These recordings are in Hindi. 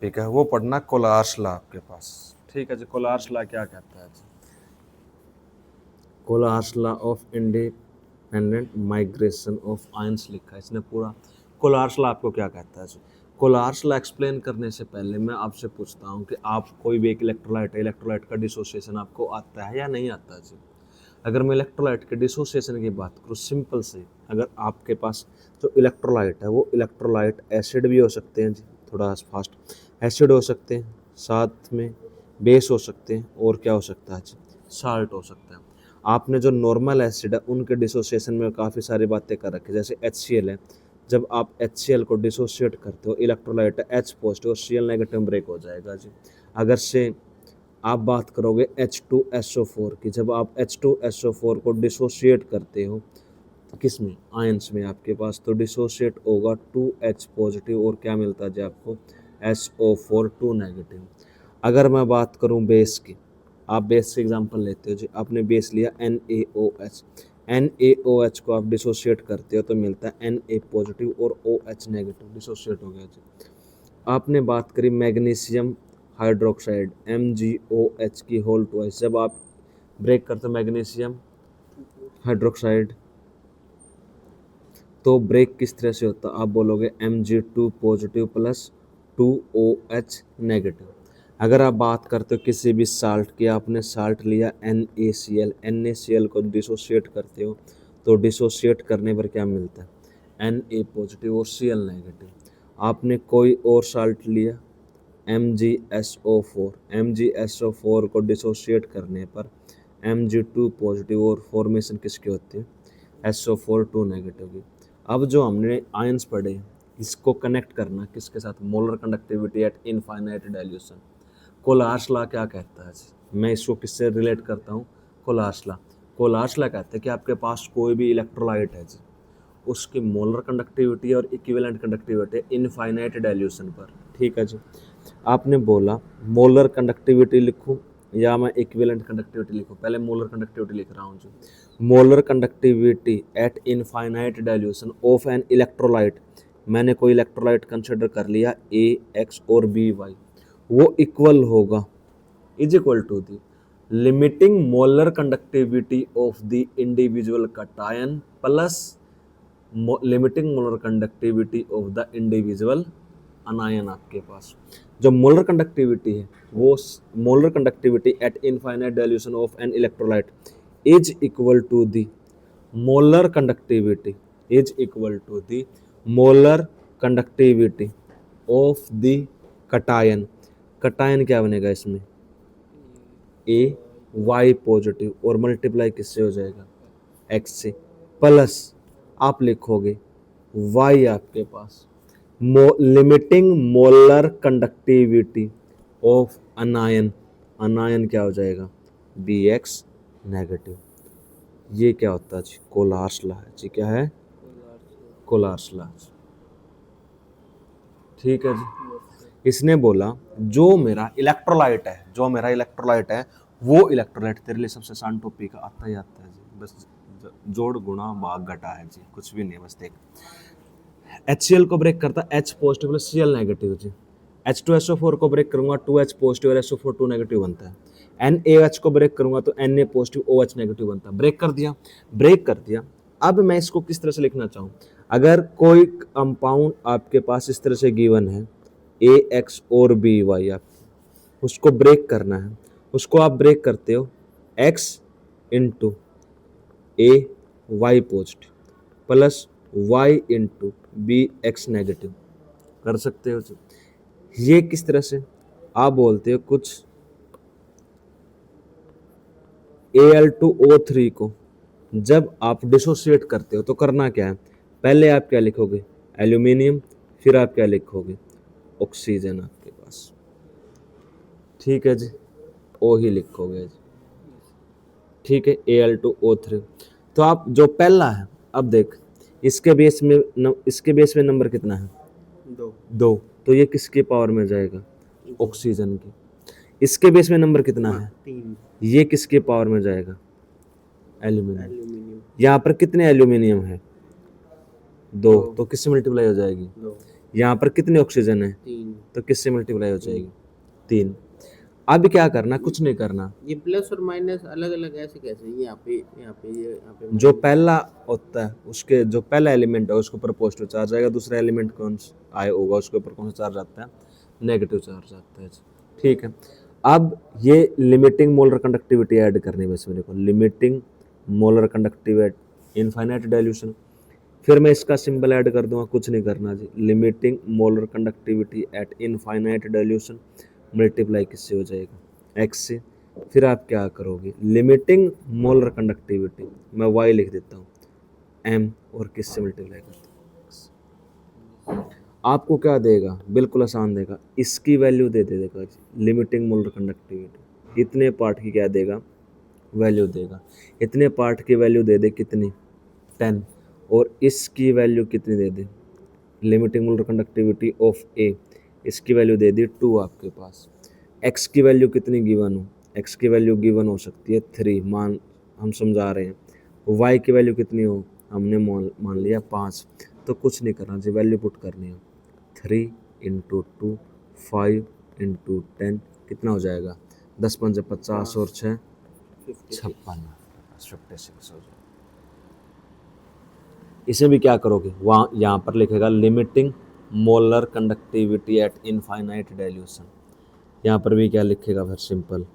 ठीक है, वो पढ़ना कोलार्स लॉ आपके पास। ठीक है जी, कोलार्स लॉ क्या कहता है जी? Kohlrausch's law of independent migration of ions लिखा है इसने पूरा। कोलार्स लॉ आपको क्या कहता है जी? कोलार्स लॉ एक्सप्लेन करने से पहले मैं आपसे पूछता हूँ कि आप कोई भी एक इलेक्ट्रोलाइट है, इलेक्ट्रोलाइट का डिसोसिएशन आपको आता है या नहीं आता जी? अगर मैं इलेक्ट्रोलाइट के डिसोसिएशन की बात करूँ सिंपल से, अगर आपके पास जो इलेक्ट्रोलाइट है वो इलेक्ट्रोलाइट एसिड भी हो सकते हैं जी, थोड़ा फास्ट, एसिड हो सकते हैं, साथ में बेस हो सकते हैं, और क्या हो सकता है जी, साल्ट हो सकता है। आपने जो नॉर्मल एसिड है उनके डिसोसिएशन में काफ़ी सारी बातें कर रखी है, जैसे HCl है। जब आप HCl को डिसोसिएट करते हो, इलेक्ट्रोलाइट है H पॉजिटिव और Cl नेगेटिव ब्रेक हो जाएगा जी। अगर से आप बात करोगे H2SO4 की, जब आप H2SO4 को डिसोशिएट करते हो किस में, आयंस में आपके पास, तो डिसोशिएट होगा 2H पॉजिटिव और क्या मिलता है जी आपको, SO4 2 नेगेटिव। अगर मैं बात करूं बेस की, आप बेस से एग्जांपल लेते हो जी, आपने बेस लिया NaOH, NaOH को आप डिसोशिएट करते हो तो मिलता है Na पॉजिटिव और OH नेगेटिव, डिसोशिएट हो गया जी। आपने बात करी मैग्नीशियम हाइड्रोक्साइड MgOH की होल ट्वाइस, जब आप ब्रेक करते हो मैग्नीशियम हाइड्रोक्साइड तो ब्रेक किस तरह से होता है, आप बोलोगे Mg2 positive plus 2OH negative. अगर आप बात करते हो किसी भी साल्ट की, आपने साल्ट लिया NaCl को डिसोशिएट करते हो तो डिसोशिएट करने पर क्या मिलता है, Na पॉजिटिव और Cl नेगेटिव। आपने कोई और साल्ट लिया MgSO4 को डिसोशिएट करने पर Mg2 पॉजिटिव और फॉर्मेशन किसकी होती है, SO4 2 नेगेटिव की। अब जो हमने आयंस पढ़े इसको कनेक्ट करना किसके साथ, molar conductivity at infinite dilution. Kohlrausch's law क्या कहता है, मैं इसको किससे रिलेट करता हूँ, कोलार्स लॉ। कोलार्स लॉ कहते हैं कि आपके पास कोई भी इलेक्ट्रोलाइट है जी, उसकी मोलर कंडक्टिविटी और इक्विवेलेंट कंडक्टिविटी इनफाइनाइट डाइल्यूशन पर। ठीक है जी, आपने बोला मोलर कंडक्टिविटी लिखूं या मैं इक्विवेलेंट कंडक्टिविटी लिखूं, पहले मोलर कंडक्टिविटी लिख रहा हूं जी। Molar conductivity at infinite dilution of an electrolyte, मैंने कोई इलेक्ट्रोलाइट कंसिडर कर लिया A X और B Y, वो इक्वल होगा, is equal to the limiting molar conductivity of the individual cation plus limiting molar conductivity of the individual anion. आपके पास जो मोलर कंडक्टिविटी है वो molar conductivity at infinite dilution of an electrolyte is equal to the molar conductivity, is equal to the molar conductivity of the cation. Cation क्या बनेगा इसमें, AY पॉजिटिव और मल्टीप्लाई किससे हो जाएगा, X से, प्लस आप लिखोगे Y आपके पास limiting molar conductivity of anion, anion क्या हो जाएगा, BX नेगेटिव। ये क्या होता है जी, कोलार्स लॉ है जी, क्या है, कोलार्स लॉ। ठीक है जी, इसने बोला जो मेरा इलेक्ट्रोलाइट है, जो मेरा इलेक्ट्रोलाइट है वो इलेक्ट्रोलाइट, तेरे लिए सबसे आसान टॉपिक आता ही आता है जी, बस जोड़ गुणा भाग घटा है जी, कुछ भी नहीं, बस देख। HCl को ब्रेक करता H positive plus Cl negative जी। H2SO4 को ब्रेक करूंगा 2H पॉजिटिव और SO4 2 नेगेटिव बनता है। NaH को ब्रेक करूंगा तो Na पॉजिटिव OH नेगेटिव बनता है। ब्रेक कर दिया, ब्रेक कर दिया। अब मैं इसको किस तरह से लिखना चाहूँ, अगर कोई कंपाउंड आपके पास इस तरह से गिवन है AX और BY, आप उसको ब्रेक करना है, उसको आप ब्रेक करते हो X into AY positive plus Y into BX negative कर सकते हो। ये किस तरह से, आप बोलते हो कुछ Al2O3 को जब आप डिसोसिएट करते हो तो करना क्या है, पहले आप क्या लिखोगे, एल्यूमिनियम, फिर आप क्या लिखोगे, ऑक्सीजन आपके पास। ठीक है जी, O ही लिखोगे जी। ठीक है, Al2O3। तो आप जो पहला है, अब देख इसके बेस में नंबर कितना है, दो, तो ये किसके पावर में जाएगा, ऑक्सीजन की। इसके बेस में नंबर कितना है, 3, ये किसके पावर में जाएगा, एल्यूमिनियम। यहाँ पर कितने एल्यूमिनियम है, 2, तो किससे मल्टीप्लाई हो जाएगी, यहाँ पर कितने ऑक्सीजन है, 3। तो किससे मल्टीप्लाई हो जाएगी, 3। अब क्या करना, कुछ नहीं करना, ये प्लस और माइनस अलग अलग ऐसे कैसे, यहाँ पे यहाँ पे जो पहला होता है उसके जो पहला एलिमेंट है उसके ऊपर पॉजिटिव चार्ज आएगा, दूसरा एलिमेंट कौन सा आए होगा उसके ऊपर कौन सा चार्ज आता है, नेगेटिव चार्ज आता है। ठीक है, अब ये लिमिटिंग मोलर कंडक्टिविटी ऐड करनी है बस मेरे को, limiting molar conductivity infinite dilution. फिर मैं इसका सिंबल ऐड कर दूंगा, कुछ नहीं करना जी, limiting molar conductivity at infinite dilution multiply किससे हो जाएगा, एक्स से। फिर आप क्या करोगे, लिमिटिंग मोलर कंडक्टिविटी मैं वाई लिख देता हूँ, एम और किससे मल्टीप्लाई करता हूँ, आपको क्या देगा, बिल्कुल आसान देगा, इसकी वैल्यू दे देगा जी, लिमिटिंग मोलर कंडक्टिविटी इतने पार्ट की क्या देगा, वैल्यू देगा, इतने पार्ट की वैल्यू दे दे कितनी, 10, और इसकी वैल्यू कितनी दे दे, लिमिटिंग मोलर कंडक्टिविटी ऑफ ए, इसकी वैल्यू दे दी 2 आपके पास। एक्स की वैल्यू कितनी गिवन हो, एक्स की वैल्यू गिवन हो सकती है 3, मान हम समझा रहे हैं। वाई की वैल्यू कितनी हो, हमने मान लिया 5, तो कुछ नहीं करना जी, वैल्यू पुट करनी है, 3 इंटू 2 5 इंटू 10 कितना हो जाएगा, 10 5 50 और 6 56 हो जाएगा। इसे भी क्या करोगे, वहाँ यहाँ पर लिखेगा limiting molar conductivity at infinite dilution, यहाँ पर भी क्या लिखेगा फिर simple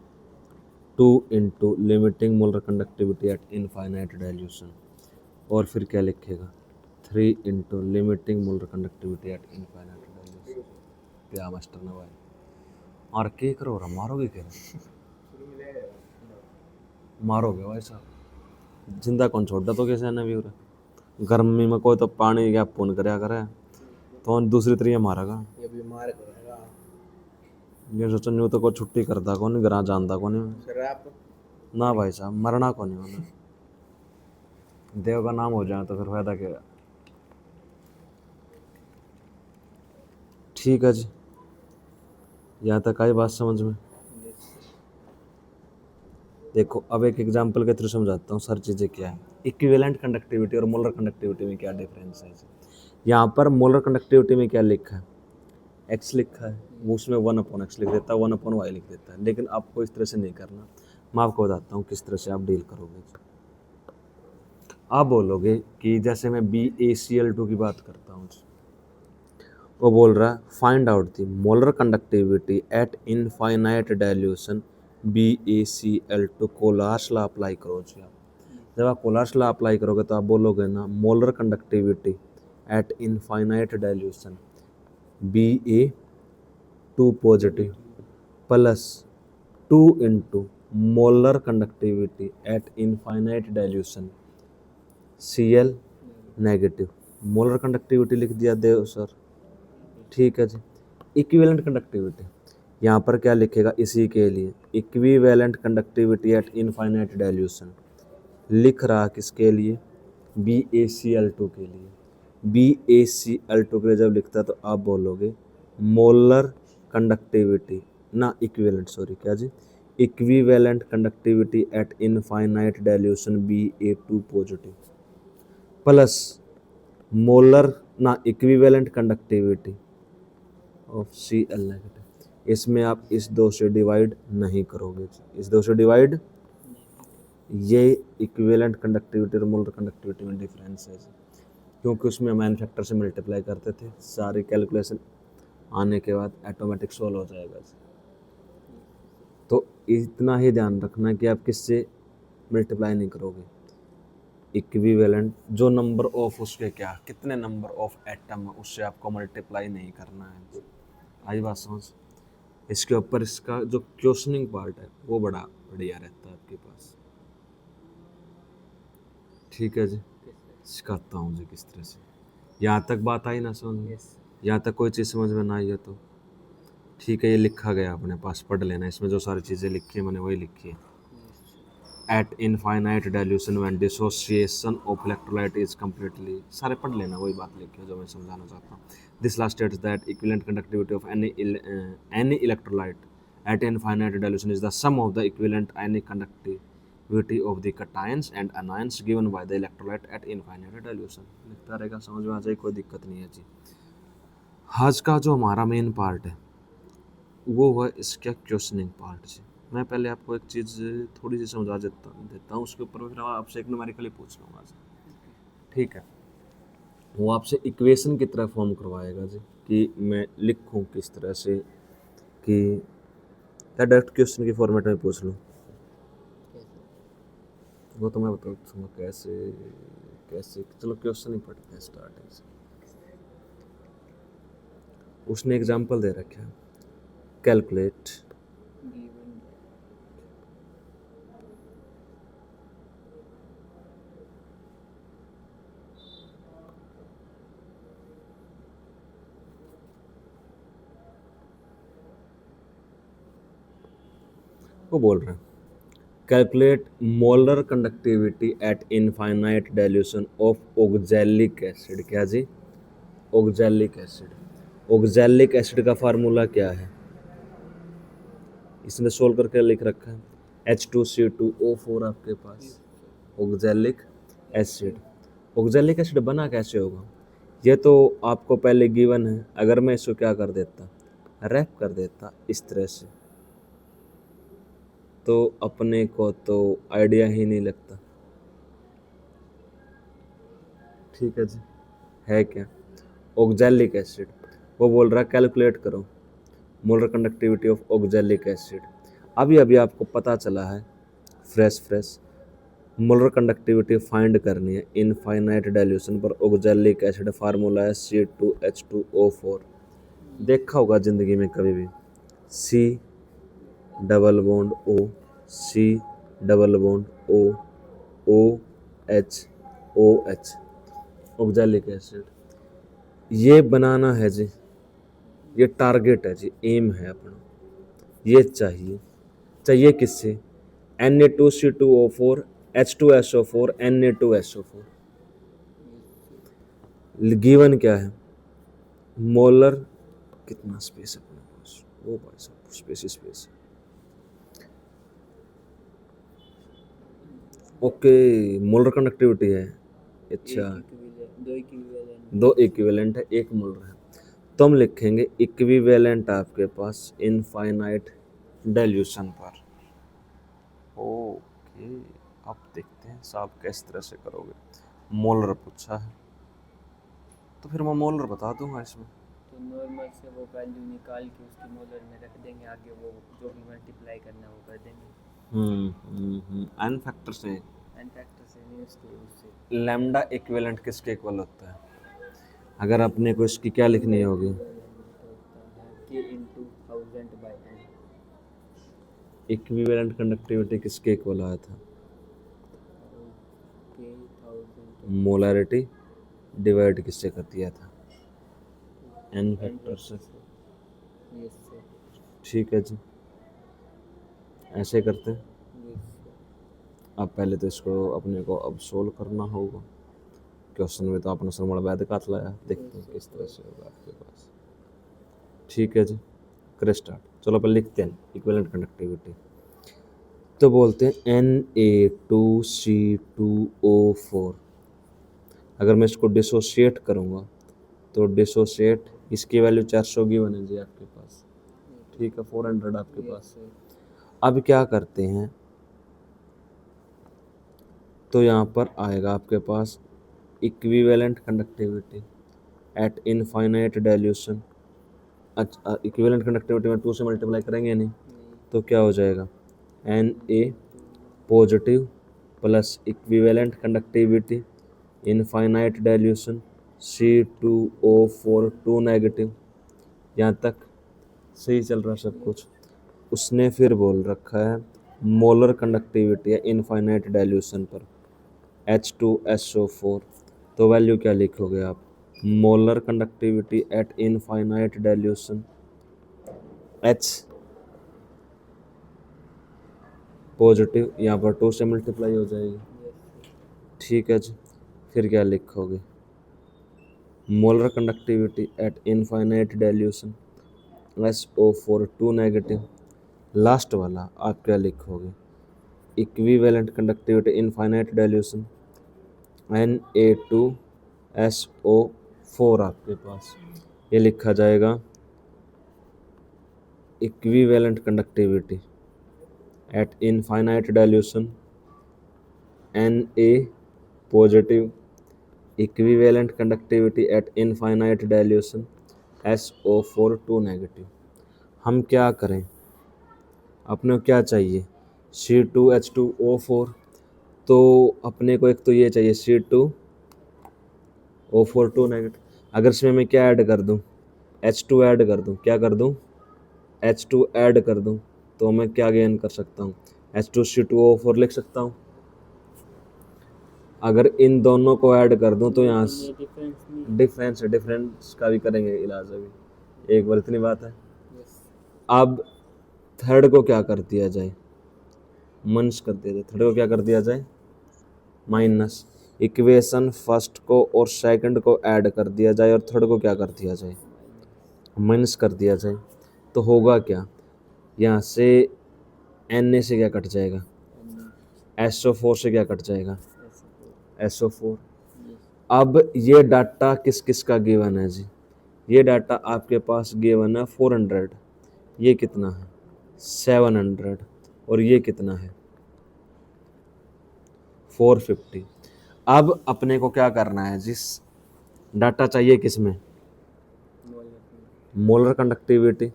2 into limiting molar conductivity at infinite dilution, और फिर क्या लिखेगा 3 into limiting molar conductivity at infinite dilution. क्या मास्टर ने भाई, और क्या करो रहा, मारोगे क्या, मारोगे भाई साहब, जिंदा कौन छोड़ा तो कैसे आना भी हो रहा, गर्मी में कोई तो पानी क्या पुन करया करे, तो दूसरी तरीके मारेगा, ये बीमार करेगा ये सोचो न्यू तो कोई छुट्टी करता कौन, घर जानता कौन सर आप। ना भाई साहब, मरना कौन है, देव का नाम हो जाए तो फिर फायदा क्या है। ठीक है जी, यहाँ तक आई बात समझ में। देखो अब एक एग्जांपल के थ्रू समझाता हूँ सर चीज़ें क्या है, इक्विवेलेंट कंडक्टिविटी और मोलर कंडक्टिविटी में क्या डिफरेंस है। यहाँ पर मोलर कंडक्टिविटी में क्या लिखा है, एक्स लिखा है, वो उसमें 1/x लिख देता है, 1/y लिख देता है, लेकिन आपको इस तरह से नहीं करना, मैं आपको बताता हूँ किस तरह से आप डील करोगे। आप बोलोगे कि जैसे मैं BaCl2 की बात करता हूँ, वो बोल रहा है find out the molar conductivity at infinite dilution BaCl2, Kohlrausch's law apply करो जी। आप जब आप कोलार्स लॉ अप्लाई करोगे तो आप बोलोगे ना molar conductivity at infinite dilution Ba2 positive plus 2 into molar conductivity at infinite dilution Cl negative, molar conductivity लिख दिया देव सर, ठीक है जी। इक्विवेलेंट कंडक्टिविटी यहाँ पर क्या लिखेगा, इसी के लिए equivalent conductivity at infinite dilution लिख रहा किसके लिए, BaCl2 के लिए। BaCl2 के लिए जब लिखता है तो आप बोलोगे मोलर कंडक्टिविटी ना इक्विवेलेंट, सॉरी क्या जी, equivalent conductivity at infinite dilution Ba2 positive plus molar ना equivalent conductivity of Cl negative. इसमें आप इस 2 से डिवाइड नहीं करोगे, इस 2 से डिवाइड, ये इक्विवेलेंट कंडक्टिविटी और मोलर कंडक्टिविटी में डिफरेंस है, क्योंकि उसमें मैन फैक्टर से मल्टीप्लाई करते थे, सारी कैलकुलेशन आने के बाद ऑटोमेटिक सोल्व हो जाएगा। तो इतना ही ध्यान रखना कि आप किससे मल्टीप्लाई नहीं करोगे, इक्विवेलेंट जो नंबर ऑफ उसके क्या कितने नंबर ऑफ एटम है उससे आपको मल्टीप्लाई नहीं करना है। आई बात समझ, इसके ऊपर इसका जो क्वेश्चनिंग पार्ट है वो बड़ा बढ़िया रहता है आपके पास। ठीक है जी, सिखाता हूँ जी किस तरह से, यहाँ तक बात आई ना समझ में, यहाँ तक कोई चीज़ समझ में ना आई है तो ठीक है, ये लिखा गया अपने पास, पढ़ लेना, इसमें जो सारी चीज़ें लिखी है मैंने वही लिखी है। Eight infinite dilution when dissociation of electrolyte is completely, सारे पढ़ लेना, वही बात लिखी है जो मैं समझाना चाहता हूँ। This last states that equivalent conductivity of any electrolyte at infinite dilution is the sum of the equivalent ionic conductivity of the cations and anions given by the electrolyte at infinite dilution. लिखता रहेगा, समझ में आ जाए, कोई दिक्कत नहीं है जी। आज का जो हमारा मेन पार्ट है वो है इसका क्वेश्चनिंग पार्ट जी। मैं पहले आपको एक चीज़ थोड़ी सी समझा देता हूँ, उसके ऊपर फिर आपसे एक न्यूमेरिकली पूछ लूँगा जी। ठीक है, वो आपसे इक्वेशन की तरह फॉर्म करवाएगा जी कि मैं लिखूँ किस तरह से, कि या डायरेक्ट क्वेश्चन की फॉर्मेट में पूछ लूँ, वो तो मैं बता दूँगा कैसे कैसे। चलो क्वेश्चन ही पढ़ते हैं स्टार्टिंग से। उसने एग्जांपल दे रखा है, कैलकुलेट वो बोल रहे हैं calculate molar conductivity at infinite dilution of oxalic acid. क्या जी? Oxalic acid. ऑक्जेलिक एसिड का फार्मूला क्या है? इसने सोल्व करके लिख रखा है H2C2O4 आपके पास ऑक्जेलिक एसिड। ऑक्जेलिक एसिड बना कैसे होगा ये तो आपको पहले गिवन है। अगर मैं इसको क्या कर देता, रैप कर देता इस तरह से, तो अपने को तो आइडिया ही नहीं लगता। ठीक है जी, है क्या? ऑक्जेलिक एसिड, वो बोल रहा है कैलकुलेट करो molar conductivity of oxalic acid. अभी अभी आपको पता चला है फ्रेश मोलर कंडक्टिविटी फाइंड करनी है इनफाइनाइट डाइल्यूशन पर ऑक्जेलिक एसिड। फार्मूला है C2H2O4। देखा होगा ज़िंदगी में कभी भी, C double bond O, C double bond O, OH oxalic acid. ये बनाना है जी, ये टारगेट है जी, एम है अपना। ये चाहिए किससे? Na2C2O4 H2SO4 Na2SO4। गिवन क्या है? मोलर कितना स्पेस है अपने पास? वो भाई साहब स्पेस। ओके, मोलर कंडक्टिविटी है। अच्छा, दो इक्विवेलेंट है, एक मोलर है, तो हम लिखेंगे इक्विवेलेंट आपके पास इनफाइनाइट डाइल्यूशन पर। ओके, अब देखते हैं साहब किस तरह से करोगे। मोलर पूछा है तो फिर मैं मोलर बता दूंगा इसमें। तो नॉर्मल से वो वैल्यू निकाल के उसकी मोलर में रख देंगे, आगे वो जो भी मल्टीप्लाई करना है वो कर देंगे। एन फैक्टर से, एन फैक्टर से नहीं, उससे लैम्डा इक्विवेलेंट किसके इक्वल होता है? अगर अपने को इसकी क्या लिखनी होगी, k into 1000/n। Equivalent conductivity किसके इक्वल आया था? k 1000 मोलैरिटी डिवाइड किससे कर दिया था? एन फैक्टर से। yes sir, ठीक है जी, ऐसे करते हैं। yes sir। अब पहले तो इसको अपने को अब सोल्व करना होगा। क्वेश्चन में तो आपने सरमण वैद का लाया, देखते हैं किस तरह से होगा आपके पास। ठीक है जी, करे स्टार्ट। चलो पहले लिखते हैं इक्विवेलेंट कंडक्टिविटी। तो बोलते हैं Na2C2O4। अगर मैं इसको डिसोशिएट करूँगा तो डिसोशिएट, इसकी वैल्यू 400 गिवन है जी आपके पास। ठीक है, 400 आपके पास। अब क्या करते हैं, तो यहाँ पर आएगा आपके पास equivalent conductivity at infinite dilution. अच्छा, इक्विवेलेंट कंडक्टिविटी में 2 से मल्टीप्लाई करेंगे नहीं, तो क्या हो जाएगा? Na positive plus equivalent conductivity infinite dilution C2O4 2 negative. यहाँ तक सही चल रहा सब कुछ। उसने फिर बोल रखा है मोलर कंडक्टिविटी है इनफाइनाइट डाइल्यूशन पर H2SO4। तो वैल्यू क्या लिखोगे आप? Molar conductivity at infinite dilution H positive, यहाँ पर 2 से मल्टीप्लाई हो जाएगी। ठीक है जी, फिर क्या लिखोगे? Molar conductivity at infinite dilution SO4 2 negative. Last वाला आप क्या लिखोगे? Equivalent conductivity infinite dilution Na2SO4 आपके पास। ये लिखा जाएगा equivalent conductivity at infinite dilution Na positive, equivalent conductivity at infinite dilution SO4 2 negative. हम क्या करें, अपने को क्या चाहिए C2H2O4, तो अपने को एक तो ये चाहिए C2O4 2 नेगेटिव। अगर इसमें मैं क्या ऐड कर दूं, H2 ऐड कर दूं, क्या कर दूं, H2 ऐड कर दूं, तो मैं क्या गेन कर सकता हूँ, H2C2O4 लिख सकता हूँ। अगर इन दोनों को ऐड कर दूं तो यहाँ ये डिफरेंस नहीं। डिफरेंस का भी करेंगे इलाज अभी, एक बार इतनी बात है। यस। अब थर्ड को क्या कर दिया जाए, माइनस कर दिया जाए, थर्ड को क्या कर दिया जाए, माइनस। इक्वेशन फर्स्ट को और सेकंड को ऐड कर दिया जाए और थर्ड को क्या कर दिया जाए, माइनस कर दिया जाए, तो होगा क्या, यहाँ से Na से क्या कट जाएगा, SO4 से क्या कट जाएगा, SO4। अब ये डाटा किस किस का गिवन है जी, ये डाटा आपके पास गिवन है 400, ये कितना है 700, और ये कितना है 450। अब अपने को क्या करना है, जिस डाटा चाहिए किस में, मोलर कंडक्टिविटी।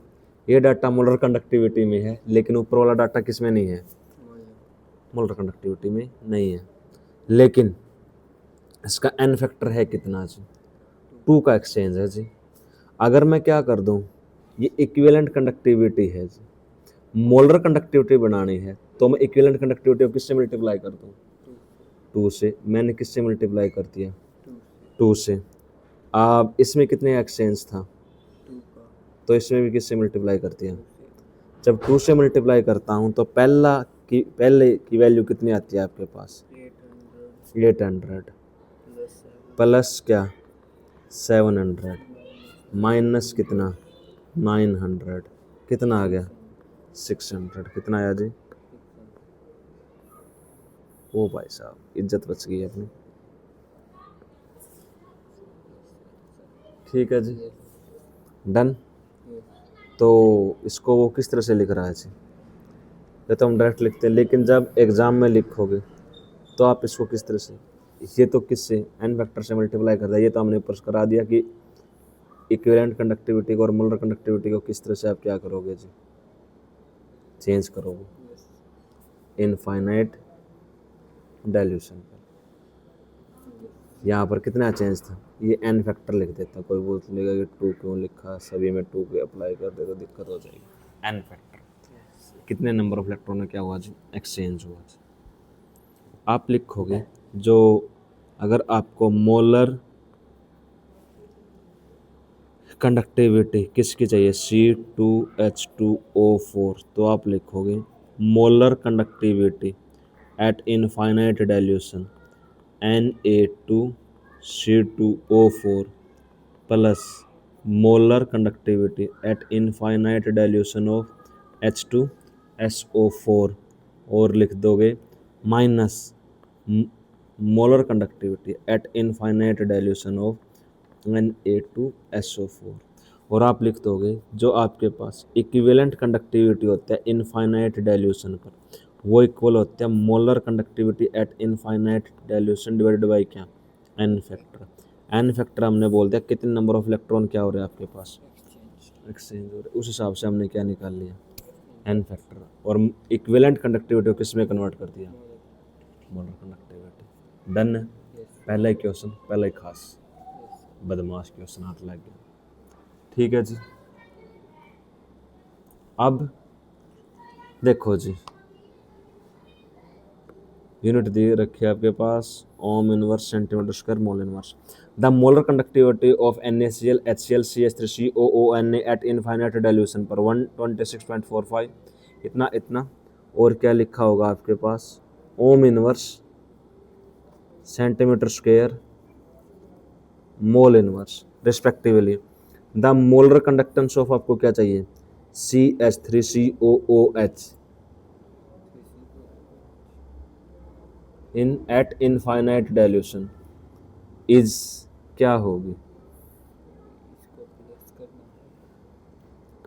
ये डाटा मोलर कंडक्टिविटी में है, लेकिन ऊपर वाला डाटा किस में नहीं है, मोलर कंडक्टिविटी में नहीं है। लेकिन इसका एन फैक्टर है कितना जी, 2 का एक्सचेंज है जी। अगर मैं क्या कर दूं, ये इक्विवेलेंट कंडक्टिविटी है जी, मोलर कंडक्टिविटी बनानी है, तो मैं इक्विवेलेंट कंडक्टिविटी को किससे मल्टीप्लाई कर दूं, 2 से। मैंने किससे मल्टीप्लाई कर दिया, 2 से। अब इसमें कितने एक्सचेंज था, तो इसमें भी किससे मल्टीप्लाई कर दिया। जब 2 से मल्टीप्लाई करता हूँ तो पहले की वैल्यू कितनी आती है आपके पास, 800 प्लस क्या 700 माइनस कितना 900, कितना आ गया 600, कितना आया जी। ओ भाई साहब, इज्जत बच गई अपनी। ठीक है जी, डन। तो इसको वो किस तरह से लिख रहा है जी, ये तो हम डायरेक्ट लिखते हैं, लेकिन जब एग्ज़ाम में लिखोगे तो आप इसको किस तरह से, ये तो किससे एन फैक्टर से मल्टीप्लाई कर दिया, ये तो हमने ऊपर करा दिया कि इक्विवेलेंट कंडक्टिविटी को और मोलर कंडक्टिविटी को किस तरह से आप क्या करोगे जी, चेंज करोगे इनफाइनाइट डाइल्यूशन पर। यहाँ पर कितना चेंज था, ये एन फैक्टर लिख देता, कोई बोल लेगा कि 2 क्यों लिखा, सभी में 2 के अप्लाई कर दे तो दिक्कत हो जाएगी। एन फैक्टर कितने नंबर ऑफ इलेक्ट्रॉन में क्या हुआ जी, एक्सचेंज हुआ जी। आप लिखोगे जो, अगर आपको मोलर कंडक्टिविटी किसकी चाहिए C2H2O4, तो आप लिखोगे molar conductivity at infinite dilution Na2C2O4 plus molar conductivity at infinite dilution of H2SO4, और लिख दोगे minus molar conductivity at infinite dilution of Na2SO4, और आप लिख दोगे जो आपके पास इक्विवेलेंट कंडक्टिविटी होता है इनफाइनाइट डाइल्यूशन पर, वो इक्वल होता है molar conductivity at infinite dilution divided by क्या, एन फैक्टर। एन फैक्टर हमने बोल दिया कितने नंबर ऑफ इलेक्ट्रॉन क्या हो रहे हैं आपके पास, एक्सचेंज हो रहे, उस हिसाब से हमने क्या निकाल लिया, एन फैक्टर। और इक्विवेलेंट कंडक्टिविटी को किस में कन्वर्ट कर दिया, मोलर कंडक्टिविटी। डन है, पहला ही क्वेश्चन, पहला ही खास बदमाश क्वेश्चन हाथ लग गया। ठीक है जी, अब देखो जी, यूनिट दी रखी है आपके पास, ohm inverse centimetre square mole inverse. The molar conductivity of NaCl HCl CH3COONa at infinite dilution पर 126.45, इतना इतना, और क्या लिखा होगा आपके पास, ohm inverse centimetre square mole inverse respectively. The molar conductance of, आपको क्या चाहिए, CH3COOH in at infinite dilution is क्या होगी,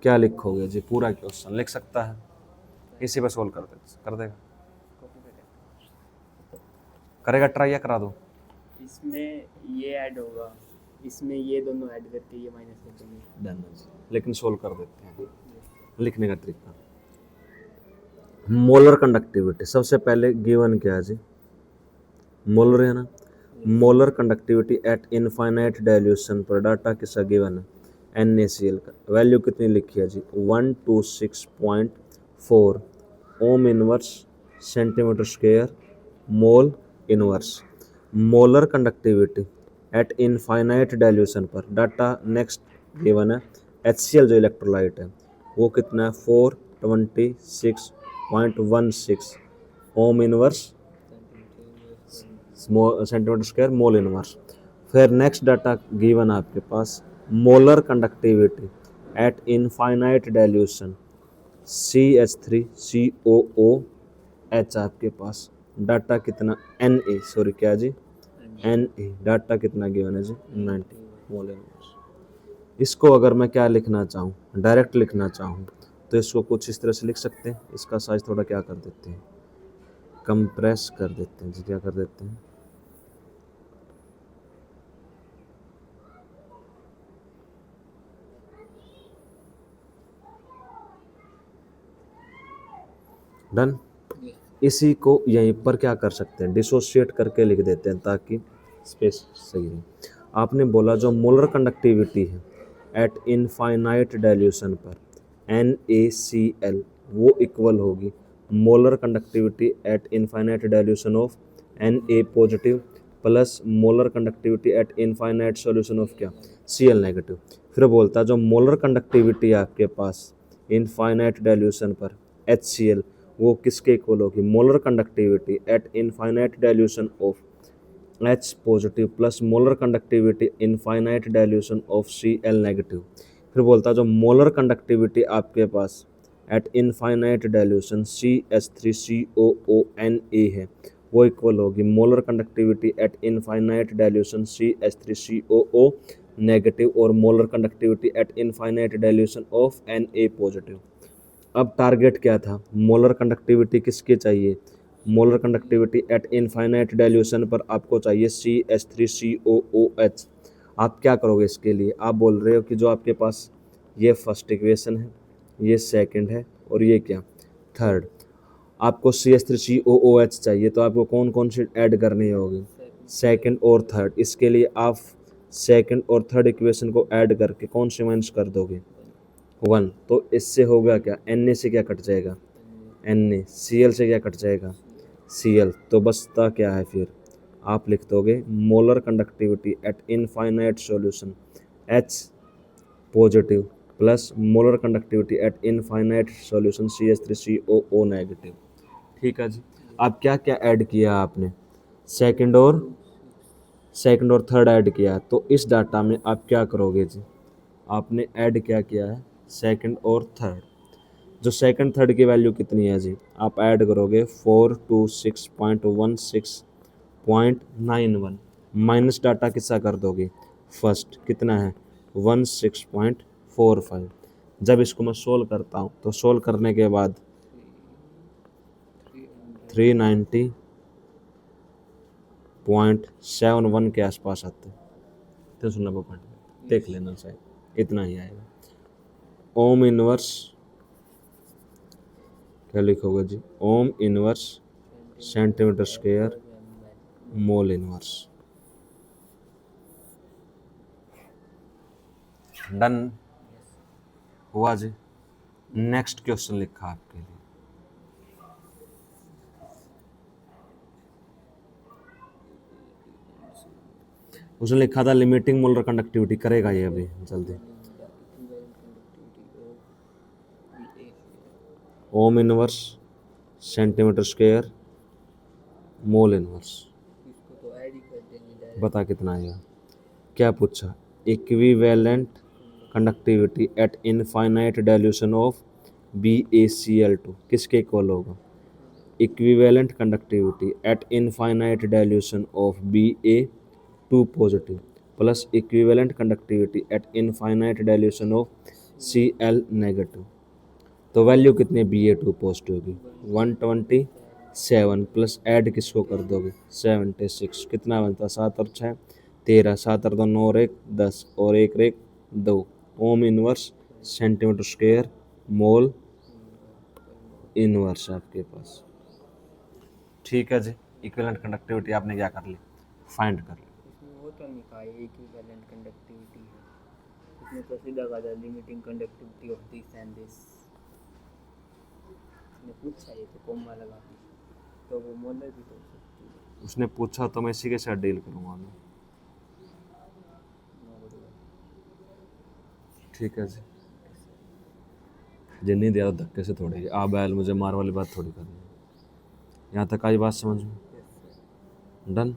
क्या लिखोगे जी? पूरा क्वेश्चन लिख सकता है, इसी पे सोल्व कर देगा। कॉपी पे कर। करेगा ट्राई या करा दो? इसमें ये ऐड होगा, इसमें ये दोनों ऐड करके ये माइनस कर देंगे। डन है जी, लेकिन सोल्व कर देते हैं। लिखने का तरीका, मोलर कंडक्टिविटी सबसे पहले गिवन क्या है जी? मोलर है ना। Molar conductivity at infinite dilution पर डाटा किसका गिवन है? NaCl का। वैल्यू कितनी लिखी है जी? 126.4 ohm inverse centimetre square mole inverse. Molar conductivity at infinite dilution पर डाटा नेक्स्ट गिवन है। HCl जो इलेक्ट्रोलाइट है वो कितना है? 426.16 ohm inverse centimetre square mole inverse. फिर नेक्स्ट डाटा गिवन आपके पास molar conductivity at infinite dilution CH3COOH आपके पास डाटा कितना? क्या जी? Na डाटा कितना गिवन है जी? 90 मोल इनवर्स। इसको अगर मैं क्या लिखना चाहूँ, डायरेक्ट लिखना चाहूँ, तो इसको कुछ इस तरह से लिख सकते हैं। इसका साइज थोड़ा क्या कर देते हैं, कंप्रेस कर देते हैं जी। क्या कर देते हैं? डन। इसी को यहीं पर क्या कर सकते हैं, डिसोशिएट करके लिख देते हैं ताकि स्पेस सही रहे। आपने बोला जो मोलर कंडक्टिविटी है एट इनफाइनाइट डाइल्यूशन पर NaCl वो इक्वल होगी molar conductivity at infinite dilution of Na positive plus molar conductivity at infinite solution of क्या? Cl negative. फिर बोलता है जो मोलर कंडक्टिविटी है आपके पास इनफाइनाइट डाइल्यूशन पर HCl वो किसके इक्वल होगी? Molar conductivity at infinite dilution of H positive plus molar conductivity infinite dilution of Cl negative. फिर बोलता है जो मोलर कंडक्टिविटी आपके पास एट इनफाइनाइट डाइल्यूशन CH3COONa है वो इक्वल होगी molar conductivity at infinite dilution CH3COO negative और molar conductivity at infinite dilution of Na positive. अब टारगेट क्या था? मोलर कंडक्टिविटी किसकी चाहिए? Molar conductivity at infinite dilution पर आपको चाहिए CH3COOH। आप क्या करोगे इसके लिए? आप बोल रहे हो कि जो आपके पास ये फर्स्ट इक्वेशन है, ये सेकंड है और ये क्या? थर्ड। आपको CH3COOH चाहिए तो आपको कौन कौन सी ऐड करनी होगी? सेकंड और थर्ड। इसके लिए आप सेकंड और थर्ड इक्वेशन को ऐड करके कौन से माइनस कर दोगे? 1। तो इससे होगा क्या? Na से क्या कट जाएगा? Na। Cl से क्या कट जाएगा? Cl। तो बचता क्या है फिर? आप लिख दोगे molar conductivity at infinite solution H positive plus molar conductivity at infinite solution CH3COO negative. ठीक है जी। अब क्या क्या ऐड किया आपने? सेकंड और थर्ड ऐड किया। तो इस डाटा में आप क्या करोगे जी? आपने ऐड क्या किया है? सेकंड और थर्ड। जो सेकंड थर्ड की वैल्यू कितनी है जी? आप ऐड करोगे 426.16.91 माइनस डाटा किसका कर दोगे? फर्स्ट कितना है? 16.45। जब इसको मैं सोल्व करता हूँ तो सोल्व करने के बाद 390.71 के आसपास आते हैं। 390 देख लेना शायद इतना ही आएगा। ओम इनवर्स क्या लिखोगे जी? Ohm inverse centimetre square mole inverse. Done हुआ जी। नेक्स्ट क्वेश्चन लिखा आपके लिए। उसने लिखा था लिमिटिंग मोलर कंडक्टिविटी। करेगा ये अभी जल्दी। ओम inverse centimetre square mole inverse. बता कितना आएगा? क्या पूछा? Equivalent conductivity at infinite dilution of BaCl2 किसके इक्वल होगा? Equivalent conductivity at infinite dilution of Ba2 positive plus equivalent conductivity at infinite dilution of Cl negative. तो वैल्यू कितनी Ba2 पॉजिटिव की 127 प्लस ऐड किसको कर दोगे 76, कितना बनता है 7 और 6 13, 7 और 2 9 और 1 10 और 1 और 1 2 ओम inverse centimetre square mole inverse आपके पास। ठीक है जी, इक्विवेलेंट कंडक्टिविटी आपने क्या कर ली, फाइंड कर ली। इसमें वो तो नहीं कहा इक्विवेलेंट कंडक्टिविटी है, इसमें तो सीधा कहा था limiting conductivity of this and this. ने पूछा ये तो कॉमा लगा के, तो वो मोलर भी तो हो सकती है। उसने पूछा तो मैं इसी के साथ डील करूंगा मैं। ठीक है जी, जिन्नी दिया धक्के से थोड़ी आ बैल मुझे मार वाली बात थोड़ी करनी है। यहाँ तक आई बात समझ में, डन।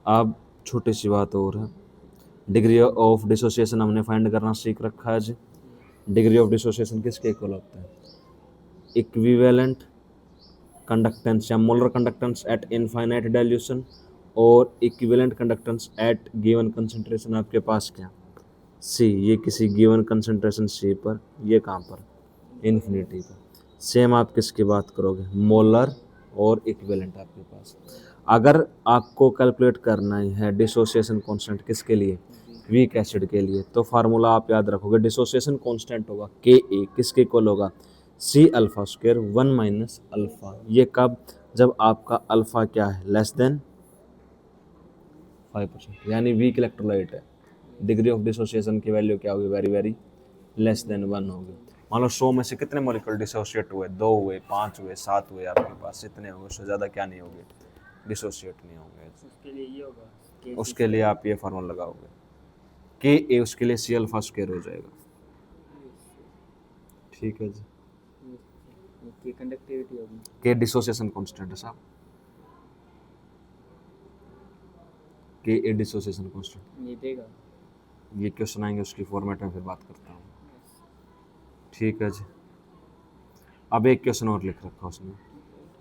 अब छोटी सी बात और है, डिग्री ऑफ डिसोसिएशन हमने फाइंड करना सीख रखा है जी। डिग्री ऑफ डिसोसिएशन किसके इक्वल होता है, इक्विवेलेंट कंडक्टेंस या molar conductance at infinite dilution और equivalent conductance at given concentration आपके पास क्या सी, ये किसी गिवन कंसंट्रेशन सी पर, ये कहाँ पर इन्फिनिटी पर। सेम आप किसकी बात करोगे, मोलर और इक्विवेलेंट आपके पास। अगर आपको कैलकुलेट करना ही है डिसोसिएशन कांस्टेंट किसके लिए, वीक एसिड के लिए, तो फार्मूला आप याद रखोगे, डिसोसिएशन कांस्टेंट होगा के ए, किसके इक्वल होगा C alpha square 1 minus alpha. ये कब, जब आपका अल्फा क्या है लेस देन 5%, यानी वीक इलेक्ट्रोलाइट है, डिग्री ऑफ डिसोसिएशन की वैल्यू क्या होगी, वेरी वेरी लेस देन 1 होगी। मान लो 100 में से कितने मॉलिक्यूल डिसोसिएट हुए, 2 हुए 5 हुए 7 हुए, आपके पास इतने होंगे, उससे ज़्यादा क्या नहीं होंगे, डिसोसिएट नहीं होंगे। उसके लिए ये होगा उसके लिए आप ये फार्मूला लगाओगे के ए, उसके लिए सी अल्फा स्क्वायर हो जाएगा। ठीक है जी, की कंडक्टिविटी होगी के डिसोसिएशन कांस्टेंट है साहब, के ए डिसोसिएशन कांस्टेंट ये देगा। ये क्वेश्चन आएंगे उसकी फॉर्मेट में फिर बात करता हूँ। ठीक है जी, अब एक क्वेश्चन और लिख रखा उसने,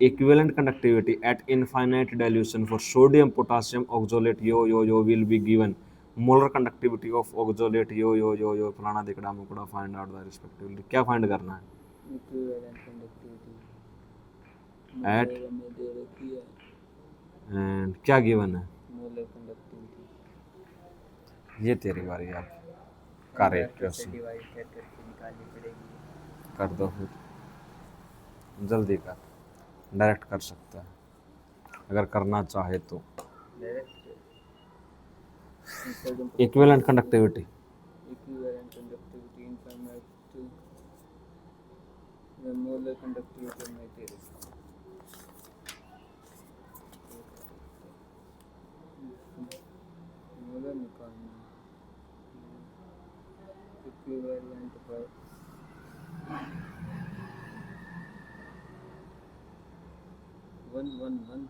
equivalent conductivity at infinite dilution for sodium potassium oxalate you will be given molar conductivity of oxalate यो फलाना दिकड़ा मुकड़ा फाइंड आउट द रिस्पेक्टिवली। क्या फाइंड करना है, इक्विवेलेंट कंडक्टिविटी एट में दे रखी है एंड क्या गिवन है, मोलर कंडक्टिविटी ये तेरी बारी आप कर एक क्वेश्चन डिवाइड करके निकालनी पड़ेगी। कर दो फिर, जल्दी कर, डायरेक्ट कर सकता है अगर करना चाहे तो। Equivalent conductivity equivalent conductivity infinite to molar conductivity में दे रखी मोलर निकालना इक्विवेलेंट पर 111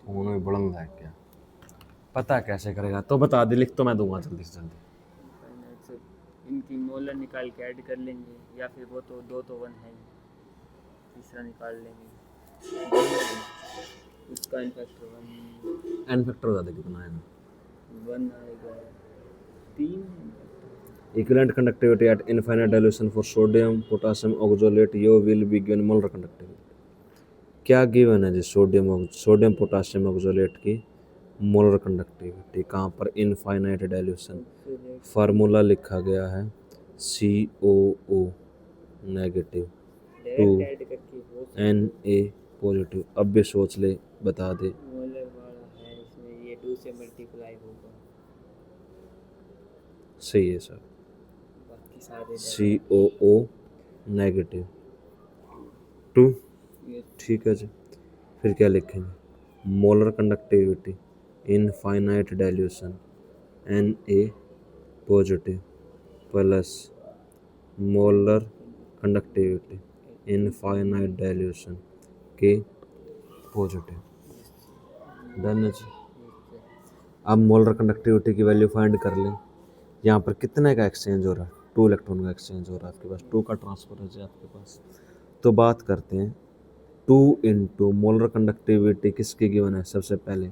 फोन में बुलंद है क्या, पता कैसे करेगा, तो बता दे, लिख तो मैं दूंगा जल्दी से जल्दी। इनकी मोलर निकाल के ऐड कर लेंगे, या फिर वो तो 2 तो 1 है, तीसरा निकाल लेंगे उसका एन फैक्टर 1 एन फैक्टर ज़्यादा कितना आएगा, 1 आएगा 3। Equivalent conductivity at infinite dilution for sodium potassium oxalate you will be given molar conductivity. क्या गिवन है जी, सोडियम पोटासियम ऑक्सोलेट की मोलर कंडक्टिविटी कहाँ पर, इनफाइनाइट डाइल्यूशन। फार्मूला लिखा गया है COO negative to Na positive. अब भी सोच ले, बता दे। मोलर वाला है इसमें, ये 2 से मल्टीप्लाई होगा, सही है सर, बाकी सारे COO नेगेटिव 2। ठीक है जी, फिर क्या लिखेंगे, molar conductivity infinite dilution Na positive plus molar conductivity infinite dilution के पॉजिटिव। डन है जी। अब मोलर कंडक्टिविटी की वैल्यू फाइंड कर लें। यहाँ पर कितने का एक्सचेंज हो रहा है, 2 इलेक्ट्रॉन का एक्सचेंज हो रहा है आपके पास, 2 का ट्रांसफर है जी आपके पास। तो बात करते हैं 2 मोलर कंडक्टिविटी किसकी गिवन है सबसे पहले,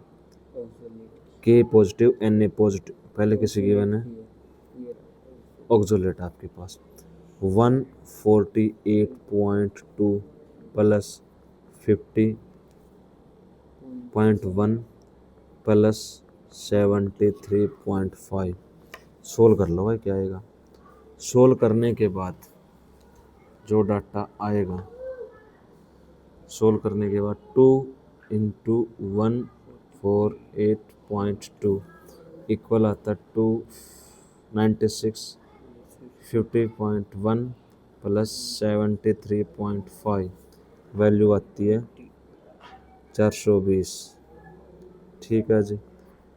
के पॉजिटिव Na पॉजिटिव, पहले किसकी गिवन है, ऑक्सोलेट आपके पास 148.2 प्लस 50.1 प्लस 73.5। सोल्व कर लो भाई क्या आएगा। सोल्व करने के बाद जो डाटा आएगा, सोल्व करने के बाद 2 × 148.2 इक्वल आता 296, 50.1 प्लस 73.5 वैल्यू आती है 420। ठीक है जी,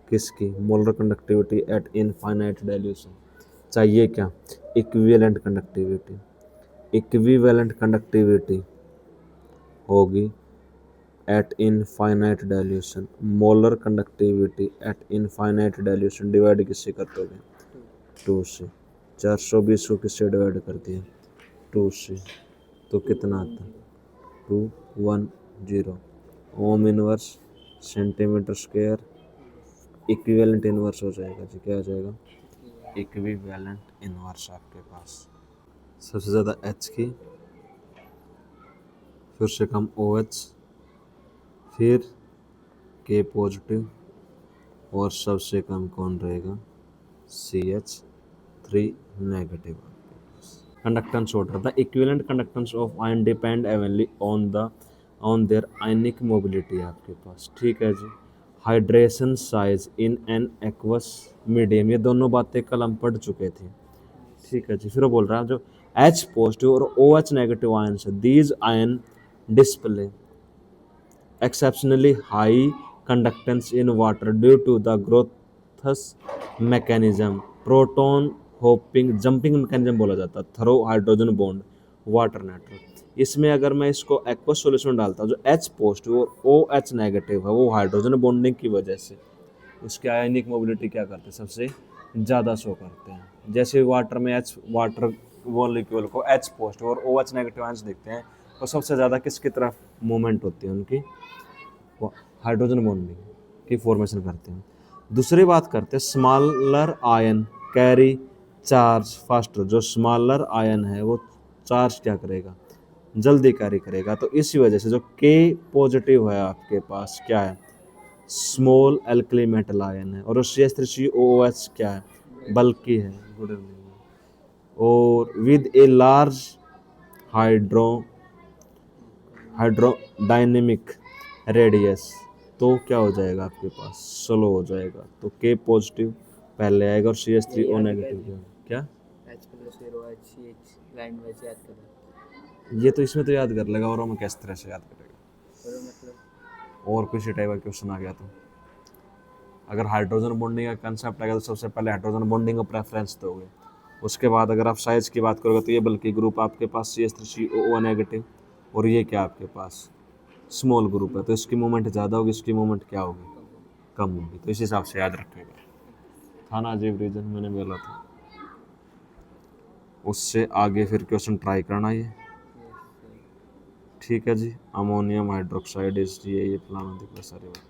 किसकी, molar conductivity at infinite dilution. चाहिए क्या, इक्विवेलेंट कंडक्टिविटी। इक्विवेलेंट कंडक्टिविटी होगी eight infinite dilution, molar conductivity at infinite dilution divide किससे करते हो, 2 से। 420 को किससे डिवाइड करती है, 2 से, तो कितना आता है 210 ओम inverse centimetre square, equivalent inverse हो जाएगा जी, क्या आ जाएगा, इक्विवेलेंट इनवर्स आपके पास सबसे ज़्यादा H की, फिर से कम OH, फिर K पॉजिटिव और सबसे कम कौन रहेगा, CH3 negative. Conductance order, the equivalent conductance of ion depend evenly on their ionic mobility आपके पास। ठीक है जी, hydration size in an aqueous medium, ये दोनों बातें कल हम पढ़ चुके थे। ठीक है जी, फिर वो बोल रहा है जो H पॉजिटिव और OH नेगेटिव आयन्स है, these ion display exceptionally high conductance in water due to the Groth's mechanism, proton hopping jumping mechanism बोला जाता है, thorough hydrogen bond water network. इसमें अगर मैं इसको एक्वस सॉल्यूशन डालता हूँ, जो H पॉजिटिव और OH नेगेटिव है वो हाइड्रोजन बॉन्डिंग की वजह से उसके आयनिक मोबिलिटी क्या करते हैं, सबसे ज़्यादा शो करते हैं। जैसे वाटर में वाटर मॉलिक्यूल को H पॉजिटिव और OH नेगेटिव आयंस देखते हैं तो सबसे ज़्यादा किसकी तरफ मूवमेंट होती है, उनकी हाइड्रोजन बॉन्डिंग की फॉर्मेशन करते हैं। दूसरी बात करते हैं smaller ion carry charge faster, जो स्मॉलर आयन है वो चार्ज क्या करेगा, जल्दी कैरी करेगा। तो इसी वजह से जो K पॉजिटिव है आपके पास क्या है, स्मॉल एल्कली मेटल आयन है, और CH3COOH क्या है, बल्कि है, गुड इवनिंग, और with a large hydrodynamic radius, तो क्या हो जाएगा आपके पास, स्लो हो जाएगा। तो K पॉजिटिव पहले आएगा और CH3O नेगेटिव क्या, H प्लस फिर OH CH लाइन वैसे याद करना, ये तो इसमें तो याद कर लेगा, और हम किस तरह से याद करेगा, और मतलब और किसी टाइप का क्वेश्चन आ गया तो अगर हाइड्रोजन बॉन्डिंग का कंसेप्ट आएगा तो सबसे पहले हाइड्रोजन बॉन्डिंग को प्रेफरेंस दोगे। उसके बाद अगर आप साइज की बात करोगे तो ये बल्कि ग्रुप आपके पास CH3COO नेगेटिव, और ये क्या आपके पास स्मॉल ग्रुप है, तो इसकी मूवमेंट ज़्यादा होगी, इसकी मूवमेंट क्या होगी, कम होगी। तो इस हिसाब से याद रखेगा, था ना अजीब रीजन मैंने बोला था। उससे आगे फिर क्वेश्चन ट्राई करना ये, ठीक है जी। अमोनियम हाइड्रोक्साइड ये फलाना दिखला सारी बात।